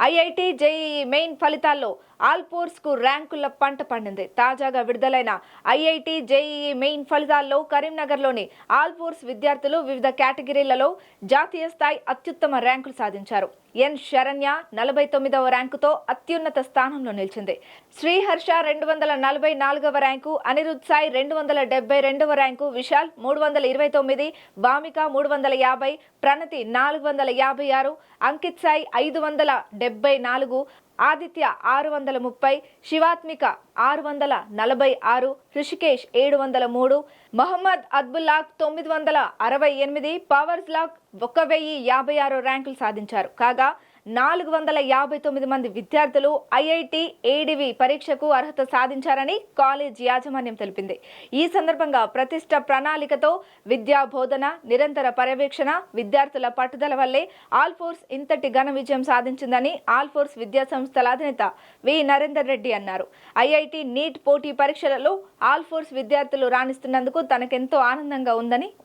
IIT JEE main ఫలితాల్లో ఆల్ఫోర్స్ కు ర్యాంకుల పంట పండింది. తాజాగా విడుదలైన ఐఐటి జేఈఈ మెయిన్ ఫలితాల్లో కరీంనగర్లోని ఆల్ఫోర్స్ విద్యార్థులు వివిధ కేటగిరీలలో జాతీయ స్థాయి అత్యుత్తమ ర్యాంకులు సాధించారు. ఎన్ శరణ్య 49వ ర్యాంకుతో అత్యున్నత స్థానంలో నిలిచింది. శ్రీహర్ష 244వ ర్యాంకు, అనిరుద్ సాయి 272వ ర్యాంకు, విశాల్ 329, భామిక 350, ప్రణతి 456, అంకిత్ సాయి 574, ఆదిత్య 630, శివాత్మిక 646, హృషికేష్ 703, మహమ్మద్ అద్బుల్లాక్ 968, పవర్స్ లాక్ 1056 ర్యాంకులు సాధించారు. కాగా 459 మంది విద్యార్థులు ఐఐటి ఏడివి పరీక్షకు అర్హత సాధించారని కాలేజ్ యాజమాన్యం తెలిపింది. ఈ సందర్భంగా ప్రతిష్ట ప్రణాళికతో విద్యా బోధన, నిరంతర పర్యవేక్షణ, విద్యార్థుల పట్టుదల వల్లే ఆల్ఫోర్స్ ఇంతటి ఘన విజయం సాధించిందని ఆల్ఫోర్స్ విద్యా సంస్థల అధినేత వి నరేందర్ రెడ్డి అన్నారు. ఐఐటి నీట్ పోటీ పరీక్షలలో ఆల్ఫోర్స్ విద్యార్థులు రాణిస్తున్నందుకు తనకెంతో ఆనందంగా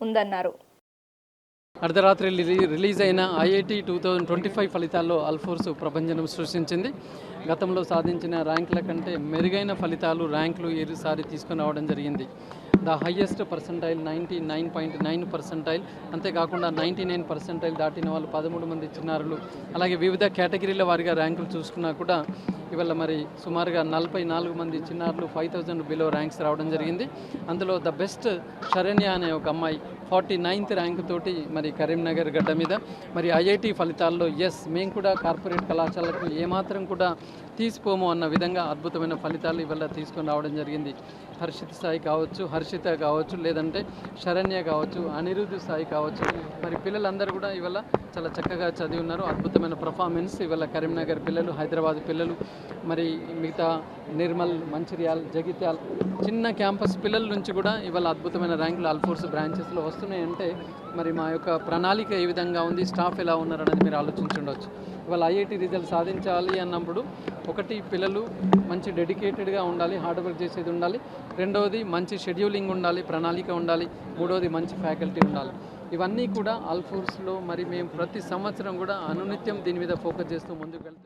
ఉందన్నారు. అర్ధరాత్రి రిలీజ్ అయిన ఐఐటి 2025 ఫలితాల్లో ఆల్ఫోర్స్ ప్రభంజనం సృష్టించింది. గతంలో సాధించిన ర్యాంకుల కంటే మెరుగైన ఫలితాలు ర్యాంకులు ఈసారి తీసుకుని రావడం జరిగింది. ద హయ్యెస్ట్ పర్సంటైల్ 99.9%, అంతేకాకుండా 99% దాటిన వాళ్ళు 13 మంది చిన్నారులు. అలాగే వివిధ కేటగిరీల వారిగా ర్యాంకులు చూసుకున్నా కూడా ఇవాళ మరి సుమారుగా 44 మంది చిన్నారులు 5000 బిలో ర్యాంక్స్ రావడం జరిగింది. అందులో ద బెస్ట్ శరణ్య అనే ఒక అమ్మాయి 49th ర్యాంకు తోటి మరి కరీంనగర్ గడ్డ మీద మరి ఐఐటి ఫలితాల్లో మేము కూడా కార్పొరేట్ కళాశాలకు ఏమాత్రం కూడా తీసిపోము అన్న విధంగా అద్భుతమైన ఫలితాలు ఇవాళ తీసుకొని రావడం జరిగింది. హర్షిత్ సాయి కావచ్చు, హర్షిత కావచ్చు, లేదంటే శరణ్య కావచ్చు, అనిరుద్ సాయి కావచ్చు, మరి పిల్లలందరూ కూడా ఇవాళ చాలా చక్కగా చదివి ఉన్నారు. అద్భుతమైన పర్ఫార్మెన్స్ ఇవాళ కరీంనగర్ పిల్లలు, హైదరాబాద్ పిల్లలు, మరి మిగతా నిర్మల్, మంచిర్యాల్, జగిత్యాల్ చిన్న క్యాంపస్ పిల్లల నుంచి కూడా ఇవాళ అద్భుతమైన ర్యాంకులు ఆల్ఫోర్స్ బ్రాంచెస్లో వస్తున్నాయంటే మరి మా యొక్క ప్రణాళిక ఏ విధంగా ఉంది, స్టాఫ్ ఎలా ఉన్నారు అనేది మీరు ఆలోచించుండవచ్చు. ఇవాళ ఐఐటి రిజల్ట్ సాధించాలి అన్నప్పుడు ఒకటి పిల్లలు మంచి డెడికేటెడ్గా ఉండాలి, హార్డ్ వర్క్ చేసేది ఉండాలి. రెండవది మంచి షెడ్యూలింగ్ ఉండాలి, ప్రణాళిక ఉండాలి. మూడవది మంచి ఫ్యాకల్టీ ఉండాలి. ఇవన్నీ కూడా ఆల్ఫోర్స్లో మరి మేము ప్రతి సంవత్సరం కూడా అనునిత్యం దీని మీద ఫోకస్ చేస్తూ ముందుకు వెళ్తున్నాం.